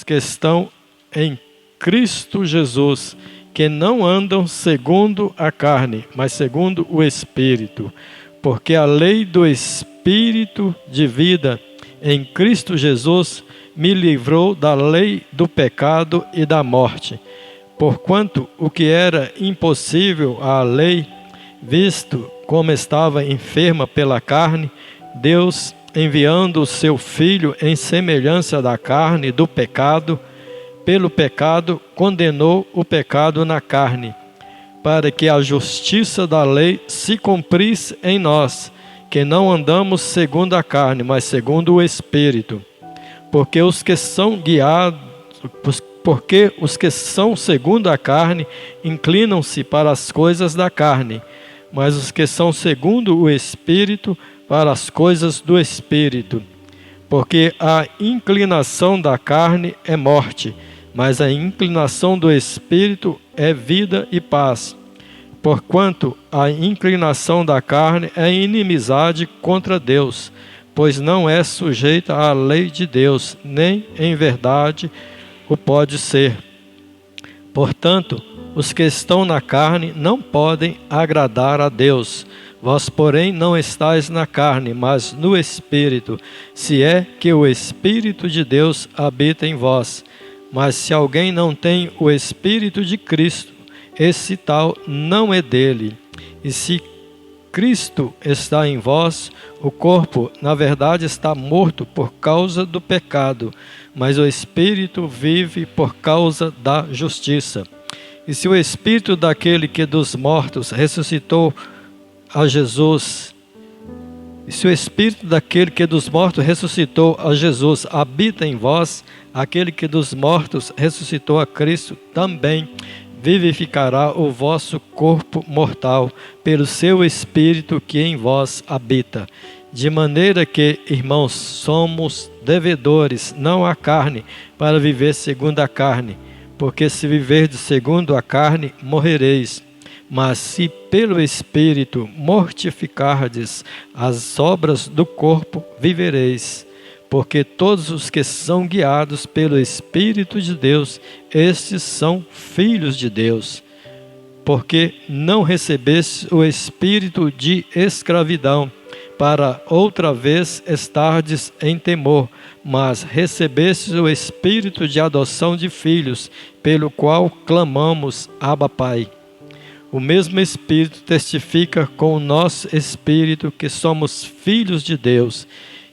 que estão em Cristo Jesus, que não andam segundo a carne, mas segundo o Espírito. Porque a lei do Espírito de vida em Cristo Jesus me livrou da lei do pecado e da morte. Porquanto o que era impossível à lei, visto como estava enferma pela carne, Deus, enviando o seu Filho em semelhança da carne do pecado, pelo pecado condenou o pecado na carne, para que a justiça da lei se cumprisse em nós, que não andamos segundo a carne, mas segundo o Espírito. Porque os que são segundo a carne inclinam-se para as coisas da carne, mas os que são segundo o Espírito para as coisas do Espírito. Porque a inclinação da carne é morte, mas a inclinação do Espírito é vida e paz. Porquanto a inclinação da carne é inimizade contra Deus, pois não é sujeita à lei de Deus, nem em verdade o pode ser. Portanto, os que estão na carne não podem agradar a Deus. Vós, porém, não estáis na carne, mas no Espírito, se é que o Espírito de Deus habita em vós. Mas se alguém não tem o Espírito de Cristo, esse tal não é dele. E se Cristo está em vós, o corpo, na verdade, está morto por causa do pecado, mas o Espírito vive por causa da justiça. E se o Espírito daquele que dos mortos ressuscitou a Jesus, habita em vós, aquele que dos mortos ressuscitou a Cristo também vivificará o vosso corpo mortal pelo seu Espírito que em vós habita. De maneira que, irmãos, somos devedores, não à carne, para viver segundo a carne. Porque se viverdes segundo a carne, morrereis. Mas se pelo Espírito mortificardes as obras do corpo, vivereis. Porque todos os que são guiados pelo Espírito de Deus, estes são filhos de Deus. Porque não recebeste o espírito de escravidão, para outra vez estardes em temor, mas recebestes o espírito de adoção de filhos, pelo qual clamamos, Abba, Pai. O mesmo Espírito testifica com o nosso espírito que somos filhos de Deus.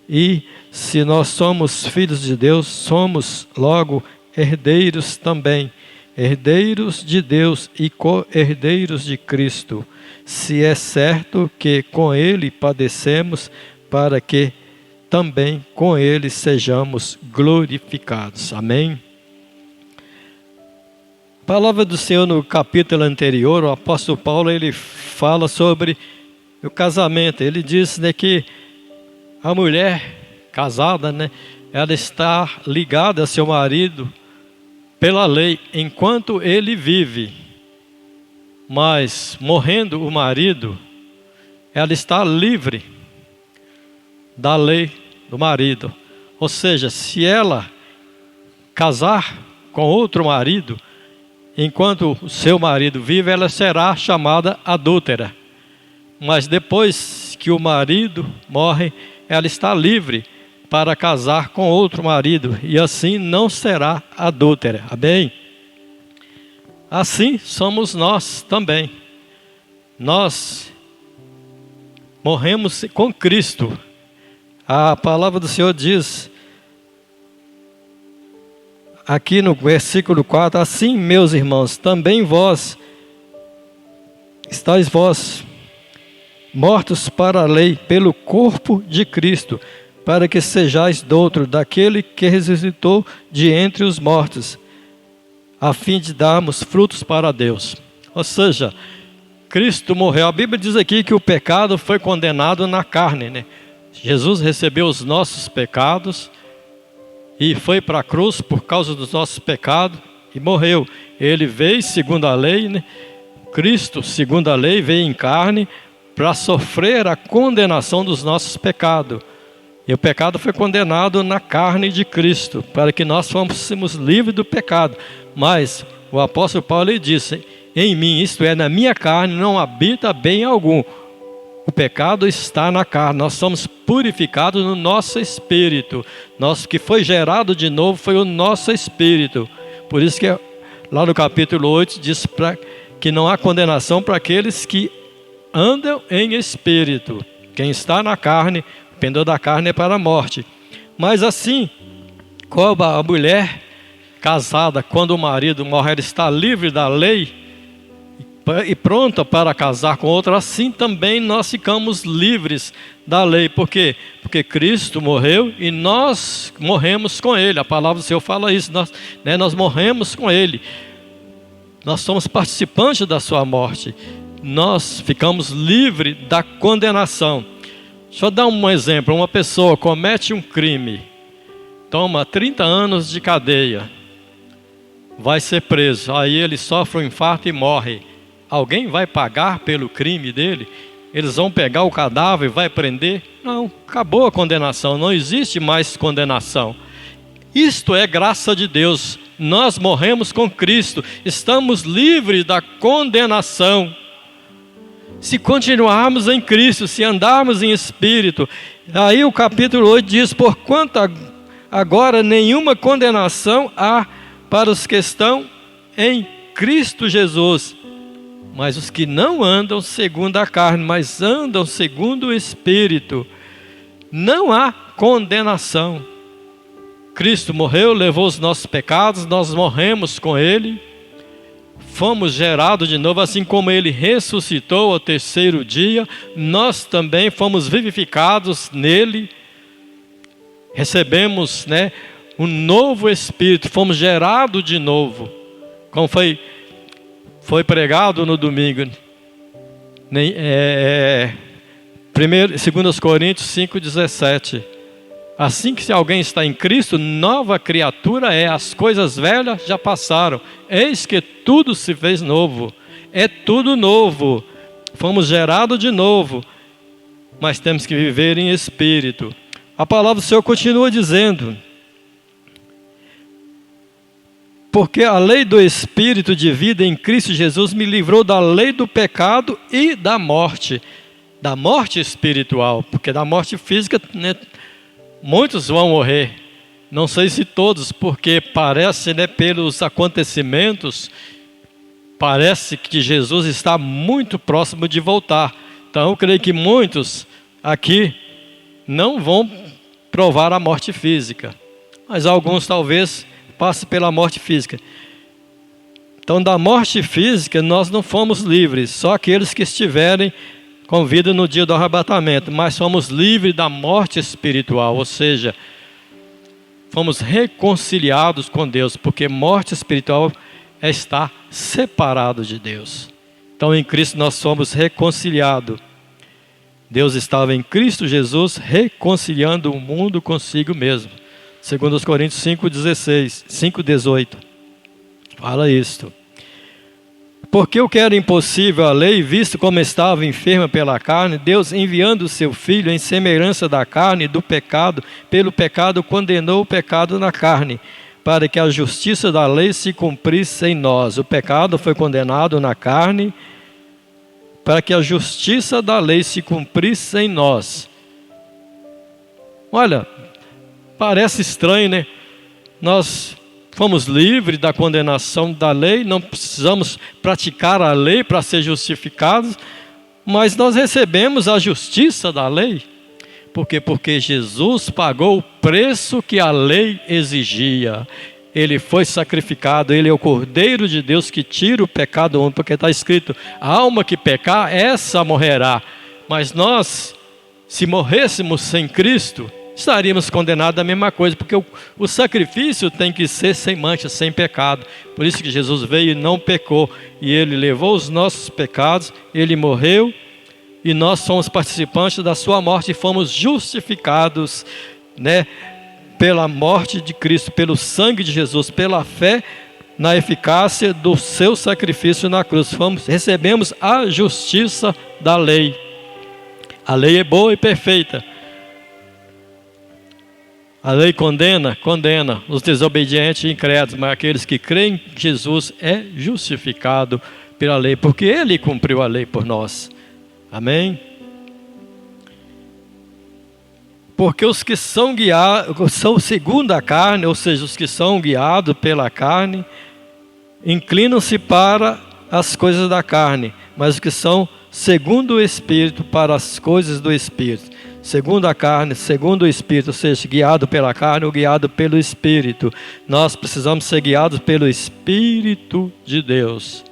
E se nós somos filhos de Deus, somos logo herdeiros também, herdeiros de Deus e co-herdeiros de Cristo, se é certo que com Ele padecemos, para que também com Ele sejamos glorificados. Amém? A palavra do Senhor no capítulo anterior, o apóstolo Paulo, ele fala sobre o casamento. Ele diz, né, que a mulher casada, ela está ligada a seu marido pela lei enquanto ele vive. Mas morrendo o marido, ela está livre da lei do marido. Ou seja, se ela casar com outro marido, enquanto o seu marido vive, ela será chamada adúltera. Mas depois que o marido morre, ela está livre para casar com outro marido, e assim não será adúltera. Amém? Assim somos nós também. Nós morremos com Cristo. A palavra do Senhor diz, aqui no versículo 4, assim, meus irmãos, também estáis vós mortos para a lei, pelo corpo de Cristo, para que sejais doutro daquele que ressuscitou de entre os mortos, a fim de darmos frutos para Deus. Ou seja, Cristo morreu. A Bíblia diz aqui que o pecado foi condenado na carne, Jesus recebeu os nossos pecados e foi para a cruz por causa dos nossos pecados e morreu. Ele veio segundo a lei, Cristo, segundo a lei, veio em carne para sofrer a condenação dos nossos pecados. E o pecado foi condenado na carne de Cristo, para que nós fôssemos livres do pecado. Mas o apóstolo Paulo ele disse: em mim, isto é, na minha carne, não habita bem algum. O pecado está na carne, nós somos purificados no nosso espírito. Nosso que foi gerado de novo foi o nosso espírito. Por isso que lá no capítulo 8 diz que não há condenação para aqueles que andam em espírito. Quem está na carne, o pendor da carne é para a morte. Mas assim, como a mulher casada, quando o marido morre, ela está livre da lei e pronta para casar com outra, assim também nós ficamos livres da lei. Por quê? Porque Cristo morreu e nós morremos com Ele. A palavra do Senhor fala isso, nós morremos com Ele. Nós somos participantes da sua morte. Nós ficamos livres da condenação. Deixa eu dar um exemplo. Uma pessoa comete um crime, toma 30 anos de cadeia, vai ser preso, aí ele sofre um infarto e morre. Alguém vai pagar pelo crime dele? Eles vão pegar o cadáver e vai prender? Não, acabou a condenação, não existe mais condenação. Isto é graça de Deus. Nós morremos com Cristo, estamos livres da condenação. Se continuarmos em Cristo, se andarmos em Espírito, aí o capítulo 8 diz: porquanto agora nenhuma condenação há para os que estão em Cristo Jesus, mas os que não andam segundo a carne, mas andam segundo o Espírito, não há condenação. Cristo morreu, levou os nossos pecados, nós morremos com Ele, fomos gerados de novo, assim como Ele ressuscitou ao terceiro dia, nós também fomos vivificados nele, recebemos um novo Espírito, fomos gerados de novo, como foi pregado no domingo, 2 Coríntios 5,17. Assim que se alguém está em Cristo, nova criatura é, as coisas velhas já passaram, eis que tudo se fez novo, é tudo novo, fomos gerados de novo, mas temos que viver em Espírito. A palavra do Senhor continua dizendo: porque a lei do Espírito de vida em Cristo Jesus me livrou da lei do pecado e da morte espiritual, porque da morte física, muitos vão morrer, não sei se todos, porque parece, pelos acontecimentos, parece que Jesus está muito próximo de voltar. Então eu creio que muitos aqui não vão provar a morte física, mas alguns talvez passem pela morte física. Então da morte física nós não fomos livres, só aqueles que estiverem com vida no dia do arrebatamento, mas fomos livres da morte espiritual, ou seja, fomos reconciliados com Deus, porque morte espiritual é estar separado de Deus. Então em Cristo nós somos reconciliados. Deus estava em Cristo Jesus reconciliando o mundo consigo mesmo. 2 Coríntios 5,18 fala isto. Porque o que era impossível à lei, visto como estava enferma pela carne, Deus, enviando o seu Filho em semelhança da carne e do pecado, pelo pecado condenou o pecado na carne, para que a justiça da lei se cumprisse em nós. O pecado foi condenado na carne, para que a justiça da lei se cumprisse em nós. Olha, parece estranho, Nós fomos livres da condenação da lei, não precisamos praticar a lei para ser justificados, mas nós recebemos a justiça da lei. Por quê? Porque Jesus pagou o preço que a lei exigia. Ele foi sacrificado, Ele é o Cordeiro de Deus que tira o pecado do mundo, porque está escrito: a alma que pecar, essa morrerá. Mas nós, se morrêssemos sem Cristo, estaríamos condenados à mesma coisa, porque o sacrifício tem que ser sem mancha, sem pecado. Por isso que Jesus veio e não pecou, e Ele levou os nossos pecados, Ele morreu, e nós somos participantes da sua morte e fomos justificados, pela morte de Cristo, pelo sangue de Jesus, pela fé na eficácia do seu sacrifício na cruz. Recebemos a justiça da lei. A lei é boa e perfeita. A lei condena os desobedientes e incrédulos, mas aqueles que creem que Jesus é justificado pela lei, porque Ele cumpriu a lei por nós. Amém? Porque os que são guiados, são segundo a carne, ou seja, os que são guiados pela carne, inclinam-se para as coisas da carne, mas os que são segundo o Espírito, para as coisas do Espírito. Segundo a carne, segundo o Espírito, ou seja, guiado pela carne ou guiado pelo Espírito. Nós precisamos ser guiados pelo Espírito de Deus.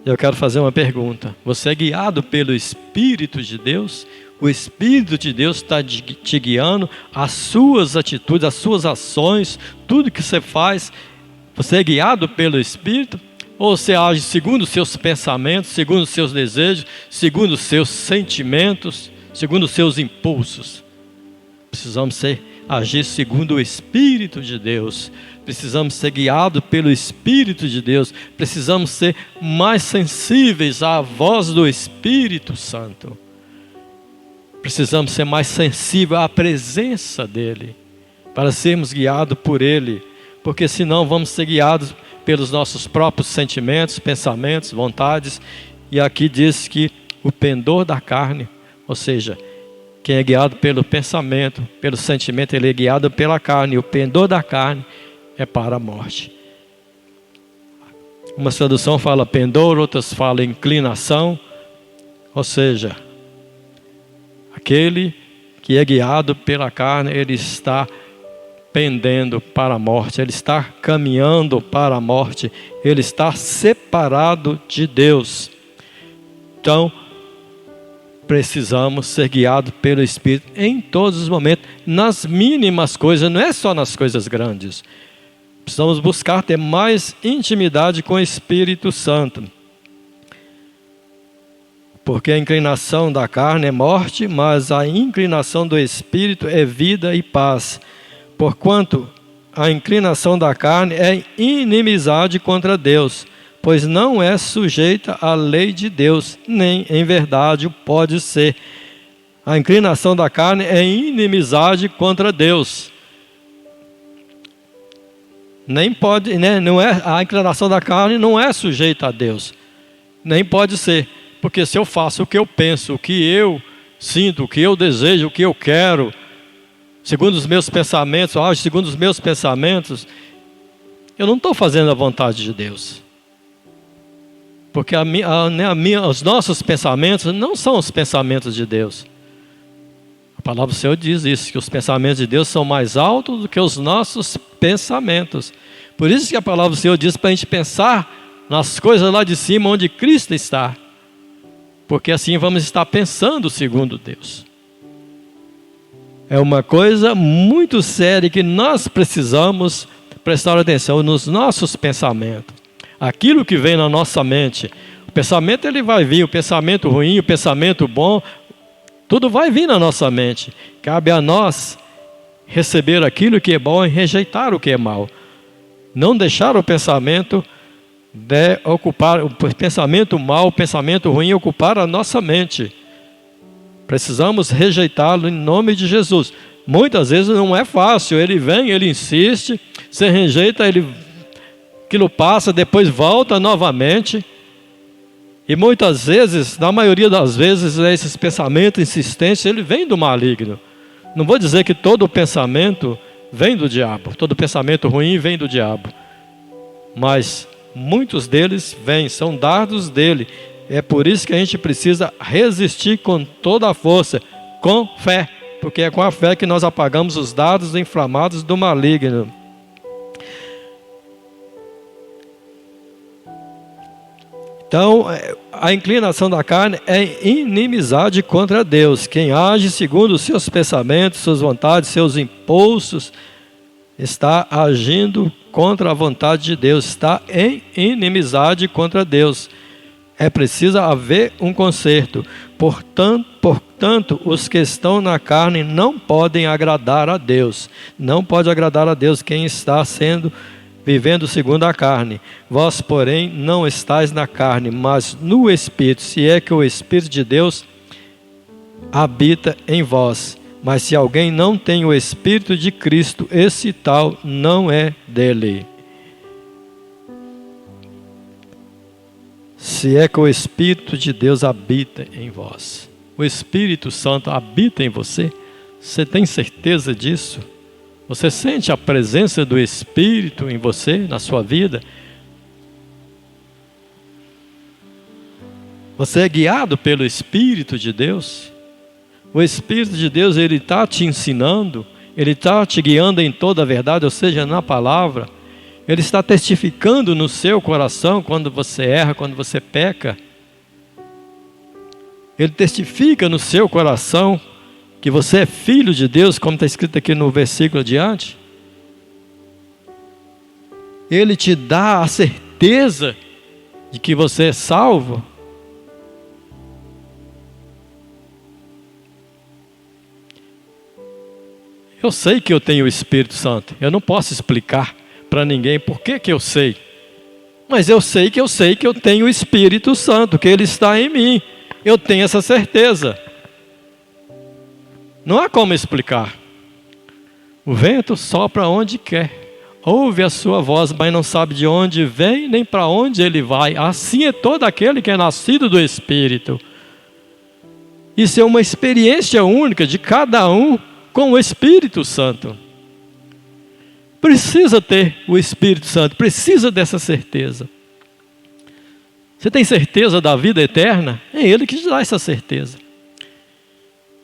Eu quero fazer uma pergunta. Você é guiado pelo Espírito de Deus? O Espírito de Deus está te guiando, as suas atitudes, as suas ações, tudo que você faz, você é guiado pelo Espírito? Ou você age segundo os seus pensamentos, segundo os seus desejos, segundo os seus sentimentos, segundo os seus impulsos? Precisamos agir segundo o Espírito de Deus. Precisamos ser guiados pelo Espírito de Deus. Precisamos ser mais sensíveis à voz do Espírito Santo. Precisamos ser mais sensíveis à presença dEle, para sermos guiados por Ele, porque senão vamos ser guiados pelos nossos próprios sentimentos, pensamentos, vontades. E aqui diz que o pendor da carne, ou seja, quem é guiado pelo pensamento, pelo sentimento, ele é guiado pela carne, e o pendor da carne é para a morte. Uma tradução fala pendor, outras falam inclinação, ou seja, aquele que é guiado pela carne, ele está pendendo para a morte, ele está caminhando para a morte, ele está separado de Deus. Então, precisamos ser guiados pelo Espírito em todos os momentos, nas mínimas coisas, não é só nas coisas grandes. Precisamos buscar ter mais intimidade com o Espírito Santo. Porque a inclinação da carne é morte, mas a inclinação do Espírito é vida e paz. Porquanto a inclinação da carne é inimizade contra Deus, pois não é sujeita à lei de Deus, nem em verdade pode ser. A inclinação da carne é inimizade contra Deus. Nem pode, né? Não é, a inclinação da carne não é sujeita a Deus. Nem pode ser. Porque se eu faço o que eu penso, o que eu sinto, o que eu desejo, o que eu quero, segundo os meus pensamentos, ajo segundo os meus pensamentos, eu não estou fazendo a vontade de Deus. Porque os nossos pensamentos não são os pensamentos de Deus. A palavra do Senhor diz isso, que os pensamentos de Deus são mais altos do que os nossos pensamentos. Por isso que a palavra do Senhor diz para a gente pensar nas coisas lá de cima, onde Cristo está. Porque assim vamos estar pensando segundo Deus. É uma coisa muito séria que nós precisamos prestar atenção nos nossos pensamentos. Aquilo que vem na nossa mente. O pensamento ele vai vir, o pensamento ruim, o pensamento bom, tudo vai vir na nossa mente. Cabe a nós receber aquilo que é bom e rejeitar o que é mal. Não deixar o pensamento ocupar, o pensamento mal, o pensamento ruim ocupar a nossa mente. Precisamos rejeitá-lo em nome de Jesus. Muitas vezes não é fácil, ele vem, ele insiste, você rejeita, aquilo passa, depois volta novamente. E muitas vezes, na maioria das vezes, esses pensamentos insistentes, ele vem do maligno. Não vou dizer que todo pensamento vem do diabo, todo pensamento ruim vem do diabo. Mas muitos deles vêm, são dardos dele. É por isso que a gente precisa resistir com toda a força, com fé. Porque é com a fé que nós apagamos os dardos inflamados do maligno. Então, a inclinação da carne é inimizade contra Deus. Quem age segundo os seus pensamentos, suas vontades, seus impulsos, está agindo contra a vontade de Deus, está em inimizade contra Deus. É preciso haver um conserto. Portanto, os que estão na carne não podem agradar a Deus. Não pode agradar a Deus quem está vivendo segundo a carne. Vós, porém, não estáis na carne, mas no Espírito, se é que o Espírito de Deus habita em vós. Mas se alguém não tem o Espírito de Cristo, esse tal não é dele. Se é que o Espírito de Deus habita em vós. O Espírito Santo habita em você? Você tem certeza disso? Você sente a presença do Espírito em você, na sua vida? Você é guiado pelo Espírito de Deus? O Espírito de Deus, ele está te ensinando, ele está te guiando em toda a verdade, ou seja, na palavra. Ele está testificando no seu coração quando você erra, quando você peca. Ele testifica no seu coração que você é filho de Deus, como está escrito aqui no versículo adiante. Ele te dá a certeza de que você é salvo. Eu sei que eu tenho o Espírito Santo. Eu não posso explicar para ninguém por que eu sei. Mas eu sei que eu tenho o Espírito Santo, que Ele está em mim. Eu tenho essa certeza. Não há como explicar. O vento sopra onde quer. Ouve a sua voz, mas não sabe de onde vem, nem para onde ele vai. Assim é todo aquele que é nascido do Espírito. Isso é uma experiência única de cada um com o Espírito Santo. Precisa ter o Espírito Santo, precisa dessa certeza. Você tem certeza da vida eterna? É Ele que te dá essa certeza.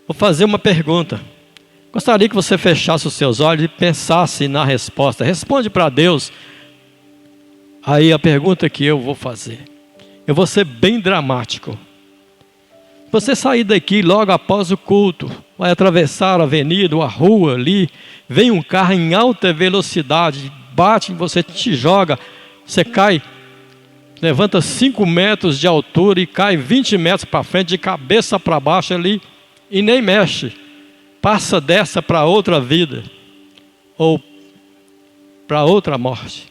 Vou fazer uma pergunta. Gostaria que você fechasse os seus olhos e pensasse na resposta. Responde para Deus. Aí a pergunta que eu vou fazer. Eu vou ser bem dramático. Você sair daqui logo após o culto, vai atravessar a avenida ou a rua ali, vem um carro em alta velocidade, bate em você, te joga, você cai, levanta 5 metros de altura e cai 20 metros para frente, de cabeça para baixo ali, e nem mexe. Passa dessa para outra vida, ou para outra morte.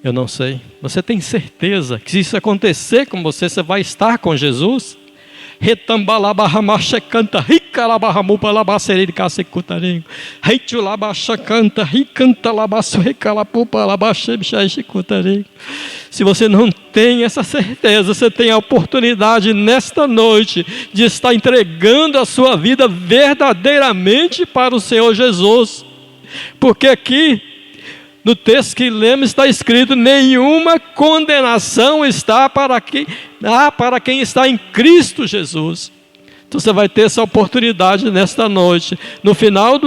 Eu não sei. Você tem certeza que se isso acontecer com você, você vai estar com Jesus? Retambalabarramacha canta, ricalabarramupa labacerei de cacecutarengo, reitulabacha canta, ricanta labaço recalapupa labachebixaixicutarengo. Se você não tem essa certeza, você tem a oportunidade nesta noite de estar entregando a sua vida verdadeiramente para o Senhor Jesus, porque aqui no texto que lemos está escrito: nenhuma condenação está para quem está em Cristo Jesus. Então você vai ter essa oportunidade nesta noite. No final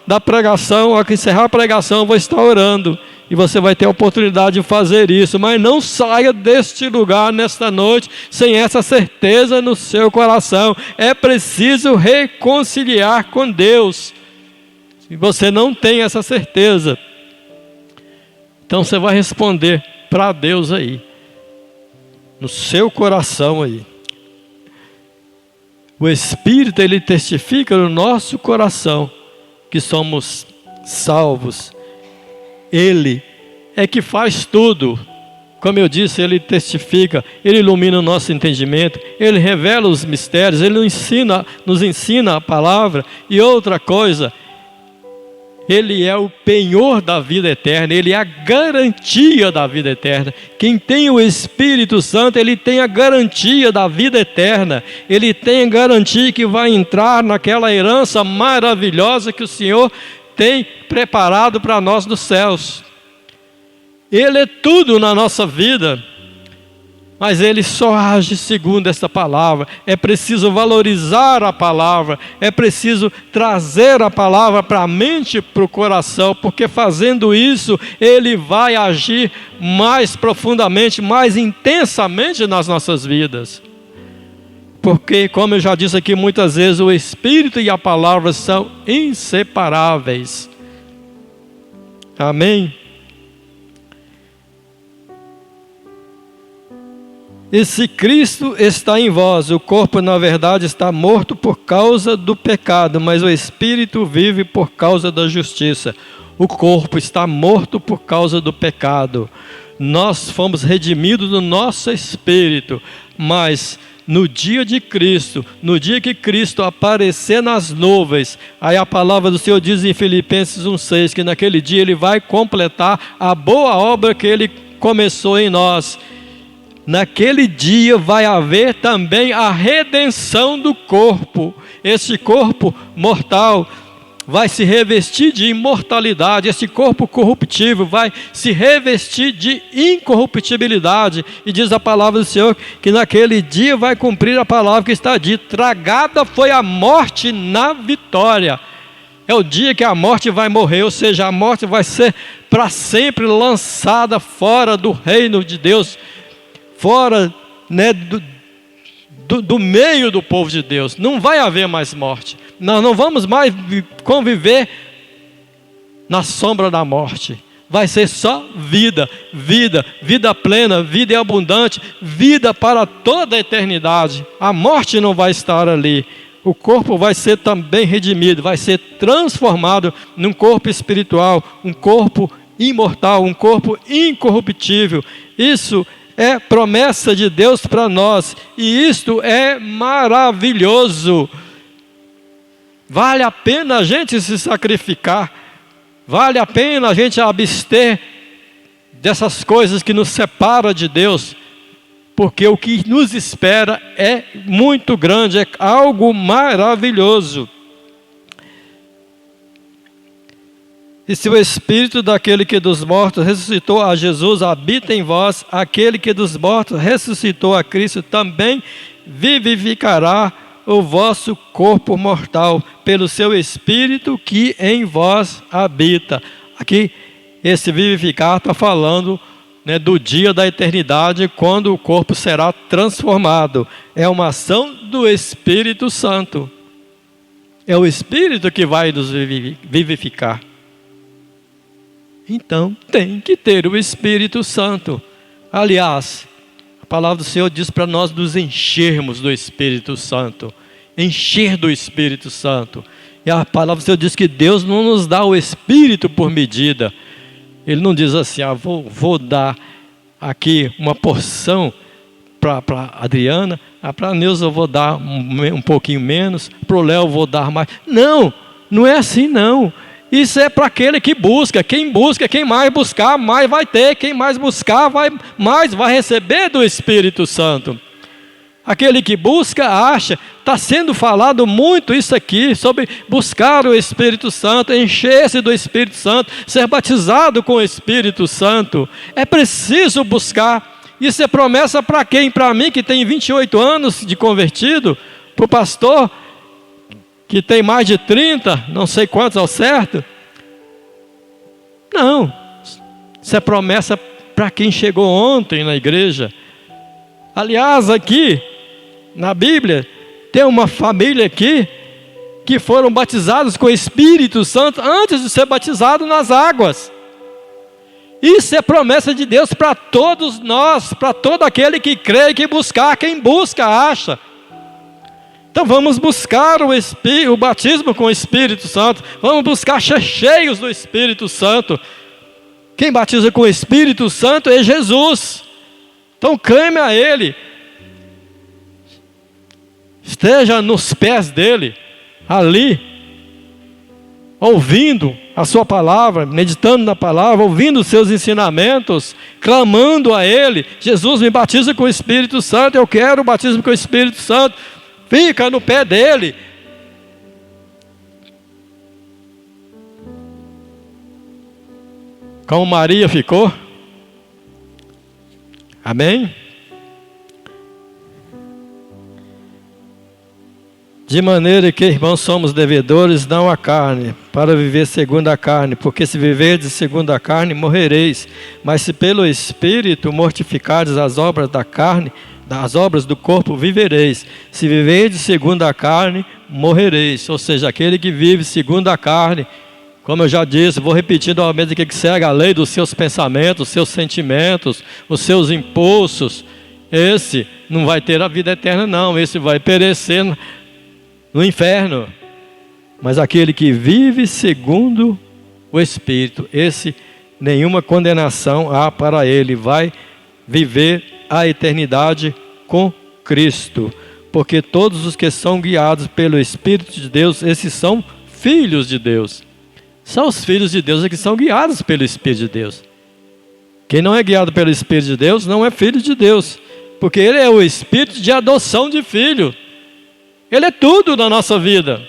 da pregação, ao encerrar a pregação, eu vou estar orando. E você vai ter a oportunidade de fazer isso. Mas não saia deste lugar nesta noite sem essa certeza no seu coração. É preciso reconciliar com Deus. Se você não tem essa certeza, então você vai responder para Deus aí, no seu coração aí. O Espírito, ele testifica no nosso coração que somos salvos. Ele é que faz tudo. Como eu disse, ele testifica, ele ilumina o nosso entendimento, ele revela os mistérios, ele nos ensina a palavra. E outra coisa, Ele é o penhor da vida eterna, Ele é a garantia da vida eterna. Quem tem o Espírito Santo, ele tem a garantia da vida eterna. Ele tem a garantia que vai entrar naquela herança maravilhosa que o Senhor tem preparado para nós nos céus. Ele é tudo na nossa vida, mas Ele só age segundo essa palavra. É preciso valorizar a palavra, é preciso trazer a palavra para a mente, para o coração, porque fazendo isso, Ele vai agir mais profundamente, mais intensamente nas nossas vidas. Porque, como eu já disse aqui muitas vezes, o Espírito e a palavra são inseparáveis. Amém? E se Cristo está em vós, o corpo na verdade está morto por causa do pecado, mas o Espírito vive por causa da justiça. O corpo está morto por causa do pecado. Nós fomos redimidos do nosso espírito, mas no dia de Cristo, no dia que Cristo aparecer nas nuvens, aí a palavra do Senhor diz em Filipenses 1,6, que naquele dia Ele vai completar a boa obra que Ele começou em nós. Naquele dia vai haver também a redenção do corpo. Esse corpo mortal vai se revestir de imortalidade. Esse corpo corruptível vai se revestir de incorruptibilidade. E diz a palavra do Senhor que naquele dia vai cumprir a palavra que está dita: tragada foi a morte na vitória. É o dia que a morte vai morrer, ou seja, a morte vai ser para sempre lançada fora do reino de Deus, fora, né, do meio do povo de Deus. Não vai haver mais morte. Nós não vamos mais conviver na sombra da morte. Vai ser só vida, vida, vida plena, vida abundante, vida para toda a eternidade. A morte não vai estar ali. O corpo vai ser também redimido, vai ser transformado num corpo espiritual, um corpo imortal, um corpo incorruptível. Isso é promessa de Deus para nós, e isto é maravilhoso. Vale a pena a gente se sacrificar, vale a pena a gente abster dessas coisas que nos separam de Deus, porque o que nos espera é muito grande, é algo maravilhoso. E se o Espírito daquele que dos mortos ressuscitou a Jesus habita em vós, aquele que dos mortos ressuscitou a Cristo também vivificará o vosso corpo mortal pelo seu Espírito que em vós habita. Aqui, esse vivificar está falando, né, do dia da eternidade, quando o corpo será transformado. É uma ação do Espírito Santo. É o Espírito que vai nos vivificar. Então, tem que ter o Espírito Santo. Aliás, a palavra do Senhor diz para nós nos enchermos do Espírito Santo. Encher do Espírito Santo. E a palavra do Senhor diz que Deus não nos dá o Espírito por medida. Ele não diz assim: vou dar aqui uma porção para Adriana, para a Neuza eu vou dar um pouquinho menos, para o Léo eu vou dar mais. Não, não é assim não. Isso é para aquele que busca. Quem busca, quem mais buscar, mais vai ter. Quem mais buscar, mais vai receber do Espírito Santo. Aquele que busca, acha. Está sendo falado muito isso aqui, sobre buscar o Espírito Santo, encher-se do Espírito Santo, ser batizado com o Espírito Santo. É preciso buscar. Isso é promessa para quem? Para mim, que tem 28 anos de convertido, para o pastor que tem mais de 30, não sei quantos ao certo. Não, isso é promessa para quem chegou ontem na igreja. Aliás, aqui na Bíblia tem uma família aqui que foram batizados com o Espírito Santo antes de ser batizado nas águas. Isso é promessa de Deus para todos nós, para todo aquele que crê e que buscar. Quem busca, acha. Então vamos buscar o batismo com o Espírito Santo. Vamos buscar cheios do Espírito Santo. Quem batiza com o Espírito Santo é Jesus. Então clame a Ele. Esteja nos pés dEle, ali, ouvindo a sua palavra, meditando na palavra, ouvindo os seus ensinamentos, clamando a Ele. Jesus, me batiza com o Espírito Santo, eu quero o batismo com o Espírito Santo. Fica no pé dele. Como Maria ficou. Amém? De maneira que, irmãos, somos devedores não à carne, para viver segundo a carne, porque se viverdes segundo a carne, morrereis. Mas se pelo Espírito mortificardes as obras da carne, das obras do corpo, vivereis. Se viverdes segundo a carne, morrereis. Ou seja, aquele que vive segundo a carne, como eu já disse, vou repetir novamente aqui, que segue a lei dos seus pensamentos, os seus sentimentos, os seus impulsos, esse não vai ter a vida eterna não, esse vai perecer no inferno. Mas aquele que vive segundo o Espírito, esse nenhuma condenação há para ele, vai viver a eternidade com Cristo. Porque todos os que são guiados pelo Espírito de Deus, esses são filhos de Deus. São os filhos de Deus que são guiados pelo Espírito de Deus. Quem não é guiado pelo Espírito de Deus não é filho de Deus, porque Ele é o Espírito de adoção de filho. Ele é tudo na nossa vida.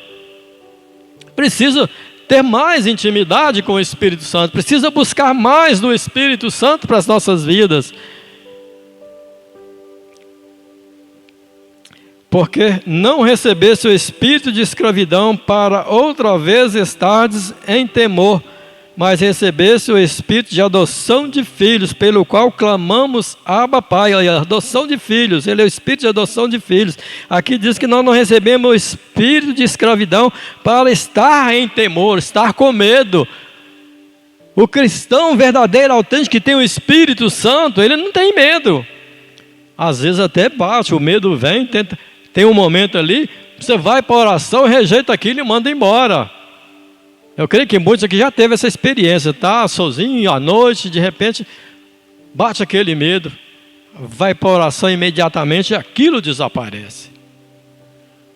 Precisa ter mais intimidade com o Espírito Santo, precisa buscar mais do Espírito Santo para as nossas vidas. Porque não recebesse o espírito de escravidão para outra vez estardes em temor, mas recebesse o espírito de adoção de filhos, pelo qual clamamos Abba Pai. Olha, adoção de filhos, Ele é o espírito de adoção de filhos. Aqui diz que nós não recebemos o espírito de escravidão para estar em temor, estar com medo. O cristão verdadeiro, autêntico, que tem o Espírito Santo, ele não tem medo. Às vezes até bate, o medo vem, tem um momento ali, você vai para a oração, rejeita aquilo e manda embora. Eu creio que muitos aqui já teve essa experiência, tá sozinho à noite, de repente bate aquele medo, vai para a oração imediatamente e aquilo desaparece.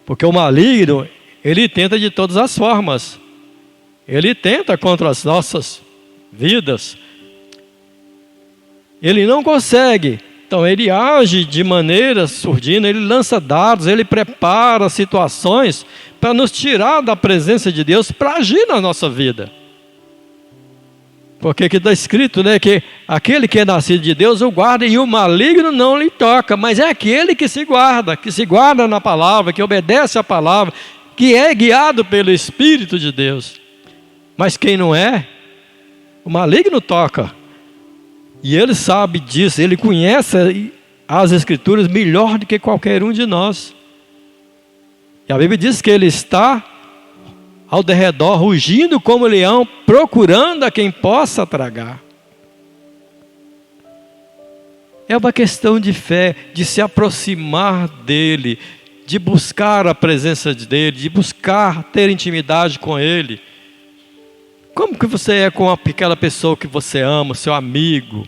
Porque o maligno, ele tenta de todas as formas. Ele tenta contra as nossas vidas. Ele não consegue. Então ele age de maneira surdina, ele lança dardos, ele prepara situações para nos tirar da presença de Deus, para agir na nossa vida. Porque aqui está escrito, né, que aquele que é nascido de Deus o guarda e o maligno não lhe toca, mas é aquele que se guarda na palavra, que obedece à palavra, que é guiado pelo Espírito de Deus. Mas quem não é, o maligno toca. E ele sabe disso, ele conhece as Escrituras melhor do que qualquer um de nós. E a Bíblia diz que ele está ao derredor, rugindo como leão, procurando a quem possa tragar. É uma questão de fé, de se aproximar dele, de buscar a presença dele, de buscar ter intimidade com ele. Como que você é com aquela pessoa que você ama, seu amigo?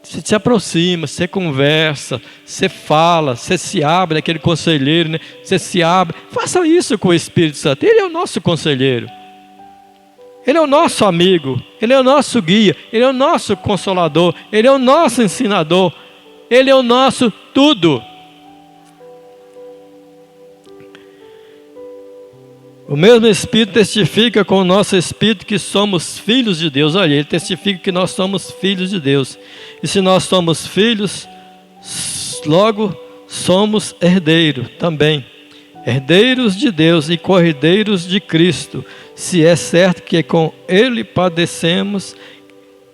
Você se aproxima, você conversa, você fala, você se abre, aquele conselheiro, né? Você se abre. Faça isso com o Espírito Santo. Ele é o nosso conselheiro. Ele é o nosso amigo. Ele é o nosso guia. Ele é o nosso consolador. Ele é o nosso ensinador. Ele é o nosso tudo. O mesmo Espírito testifica com o nosso Espírito que somos filhos de Deus. Olha, ele testifica que nós somos filhos de Deus. E se nós somos filhos, logo somos herdeiros também. Herdeiros de Deus e co-herdeiros de Cristo. Se é certo que com Ele padecemos,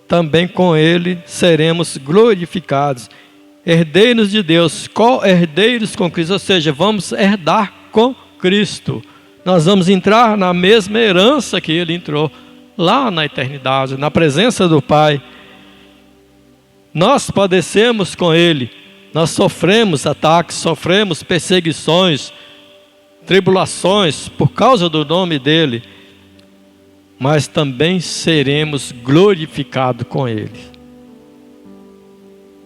também com Ele seremos glorificados. Herdeiros de Deus, co-herdeiros com Cristo. Ou seja, vamos herdar com Cristo. Nós vamos entrar na mesma herança que Ele entrou, lá na eternidade, na presença do Pai. Nós padecemos com Ele, nós sofremos ataques, sofremos perseguições, tribulações, por causa do nome dEle, mas também seremos glorificados com Ele,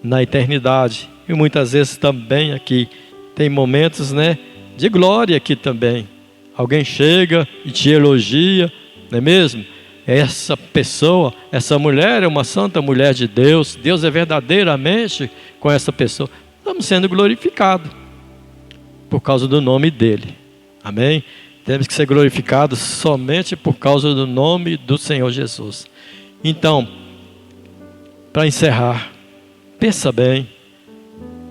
na eternidade, e muitas vezes também aqui, tem momentos, né, de glória aqui também. Alguém chega e te elogia, não é mesmo? Essa pessoa, essa mulher é uma santa mulher de Deus. Deus é verdadeiramente com essa pessoa. Estamos sendo glorificados por causa do nome dEle. Amém? Temos que ser glorificados somente por causa do nome do Senhor Jesus. Então, para encerrar, pensa bem.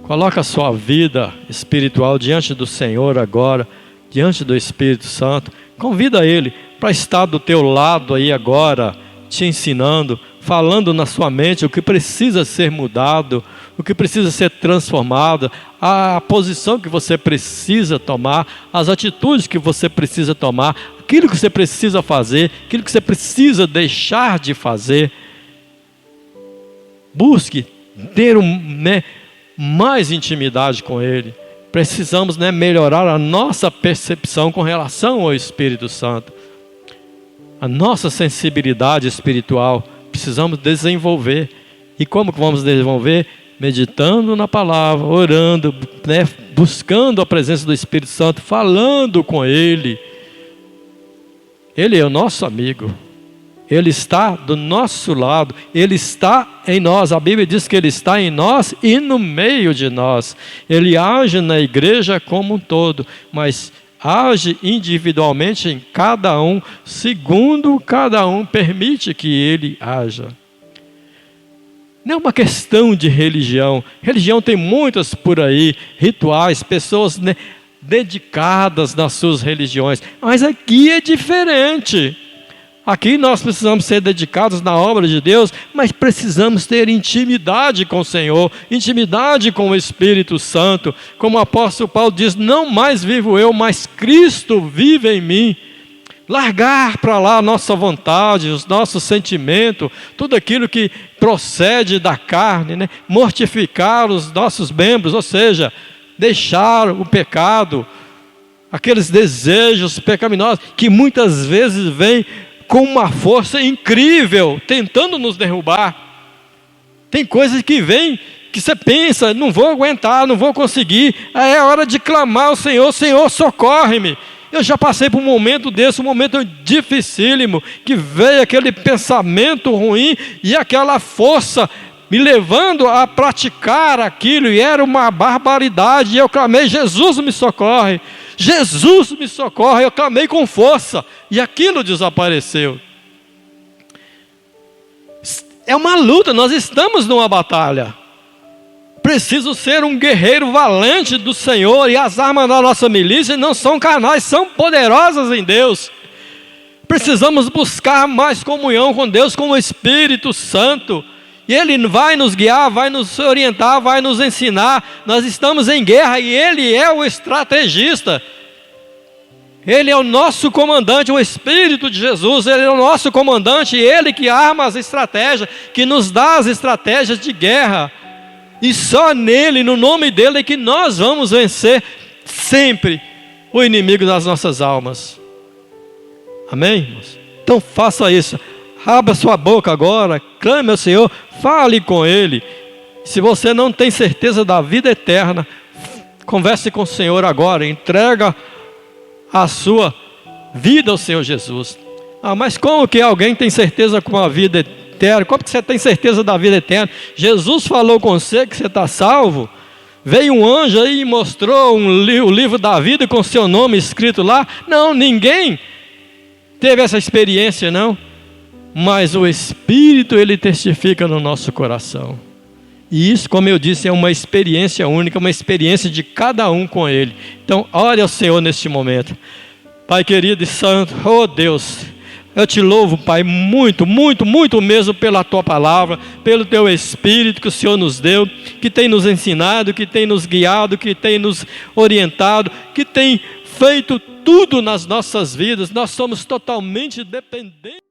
Coloca a sua vida espiritual diante do Senhor agora, diante do Espírito Santo. Convida Ele para estar do teu lado aí agora, te ensinando, falando na sua mente o que precisa ser mudado, o que precisa ser transformado, a posição que você precisa tomar, as atitudes que você precisa tomar, aquilo que você precisa fazer, aquilo que você precisa deixar de fazer. Busque ter mais intimidade com Ele. Precisamos, melhorar a nossa percepção com relação ao Espírito Santo. A nossa sensibilidade espiritual precisamos desenvolver. E como que vamos desenvolver? meditando na palavra, orando, né, buscando a presença do Espírito Santo, falando com Ele. Ele é o nosso amigo. Ele está do nosso lado. Ele está em nós. A Bíblia diz que Ele está em nós e no meio de nós. Ele age na igreja como um todo, mas age individualmente em cada um, segundo cada um permite que Ele haja. Não é uma questão de religião. Religião tem muitas por aí, rituais, pessoas, né, dedicadas nas suas religiões. Mas aqui é diferente. Aqui nós precisamos ser dedicados na obra de Deus, mas precisamos ter intimidade com o Senhor, intimidade com o Espírito Santo. Como o apóstolo Paulo diz, não mais vivo eu, mas Cristo vive em mim. Largar para lá a nossa vontade, os nossos sentimentos, tudo aquilo que procede da carne, né? Mortificar os nossos membros, ou seja, deixar o pecado, aqueles desejos pecaminosos que muitas vezes vêm com uma força incrível, tentando nos derrubar. Tem coisas que vêm que você pensa, não vou aguentar, não vou conseguir, é hora de clamar ao Senhor, Senhor, socorre-me. Eu já passei por um momento desse, um momento dificílimo, que veio aquele pensamento ruim e aquela força me levando a praticar aquilo, e era uma barbaridade, e eu clamei, Jesus me socorre, Jesus me socorre, eu clamei com força, e aquilo desapareceu. É uma luta, nós estamos numa batalha. Preciso ser um guerreiro valente do Senhor, e as armas da nossa milícia não são carnais, são poderosas em Deus. Precisamos buscar mais comunhão com Deus, com o Espírito Santo, e Ele vai nos guiar, vai nos orientar, vai nos ensinar. Nós estamos em guerra e Ele é o estrategista. Ele é o nosso comandante, o Espírito de Jesus, Ele é o nosso comandante, Ele que arma as estratégias, que nos dá as estratégias de guerra. E só nele, no nome dele, é que nós vamos vencer sempre o inimigo das nossas almas. Amém, irmãos? Então faça isso. Abra sua boca agora, clame ao Senhor, fale com Ele. Se você não tem certeza da vida eterna, converse com o Senhor agora, entrega a sua vida ao Senhor Jesus. Mas como que alguém tem certeza com a vida eterna? Como que você tem certeza da vida eterna? Jesus falou com você que você está salvo? Veio um anjo aí e mostrou o livro da vida com seu nome escrito lá? Não, ninguém teve essa experiência, não. Mas o Espírito, Ele testifica no nosso coração. E isso, como eu disse, é uma experiência única, uma experiência de cada um com Ele. Então, ore ao Senhor neste momento. Pai querido e santo, oh Deus, eu te louvo, Pai, muito, muito, muito mesmo pela Tua palavra, pelo Teu Espírito que o Senhor nos deu, que tem nos ensinado, que tem nos guiado, que tem nos orientado, que tem feito tudo nas nossas vidas. Nós somos totalmente dependentes.